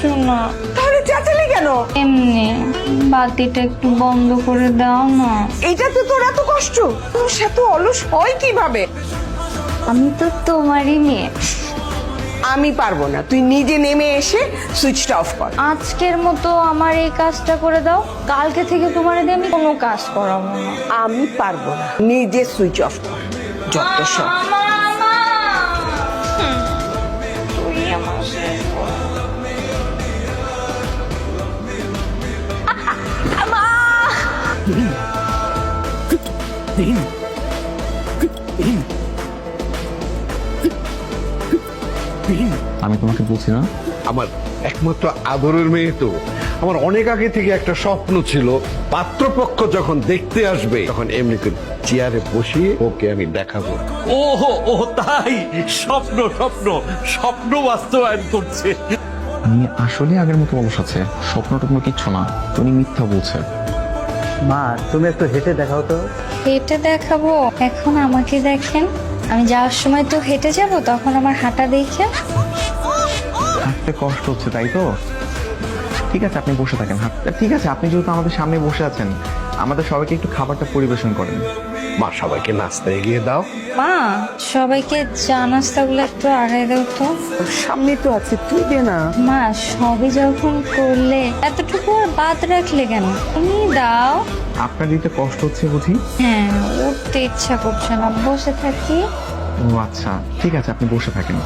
কিছু না। তাহলে চেঁচালি কেন? এমনি বাতিটা একটু বন্ধ করে দাও না। এইটাতে তোর এত কষ্ট? তোর সাথে অলস হয় কিভাবে? আমি তো তোমারই মেয়ে। আমি পারবো না, তুই নিজে নেমে এসে সুইচটা অফ কর। আজকের মতো আমার এই কাজটা করে দাও, কালকে থেকে তোমার দিয়ে আমি কোনো কাজ করাবো না। আমি পারবো না, নিজে সুইচ অফ কর। যত সব। তুই আমার শেষ কর। আমি তোমাকে বলছি না, আমার একমাত্র আদরের মেয়ে তো। আমার অনেক আগে থেকে একটা স্বপ্ন ছিল, পাত্রপক্ষ যখন দেখতে আসবে তখন এমনি করে চেয়ারে বসিয়ে ওকে আমি দেখাবো। ওহো ও তাই, স্বপ্ন স্বপ্ন স্বপ্ন বাস্তবায়ন করছে। উনি আসলে আগের মতো অলস আছে, স্বপ্ন টপ্ন কিচ্ছু না, উনি মিথ্যা বলছে। মা তুমি একটু হেঁটে দেখাও তো। হেঁটে দেখাবো? এখন আমাকে দেখেন, আমি যাওয়ার সময় তো হেঁটে যাব, তখন আমার হাঁটা দেখে। হাঁটতে কষ্ট হচ্ছে তাই তো? ঠিক আছে আপনি বসে থাকেন, হাঁটতে ঠিক আছে। আপনি যেহেতু আমাদের সামনে বসে আছেন, আমাদের সবাইকে একটু খাবারটা পরিবেশন করেন। মা সবাইকে নাস্তা এগিয়ে দাও। মা, সবাইকে চা নাস্তাগুলো একটু আগায় দাও তো। সামনে তো আছে, তুই দে না। মা, সবই যখন করলে এতটুকু আর বাদ রাখলে কেন? তুমি দাও। আপনার দিতে কষ্ট হচ্ছে বুঝি? হ্যাঁ, উঠতে ইচ্ছা করছে না, বসে থাকি। ও আচ্ছা, ঠিক আছে আপনি বসে থাকেন।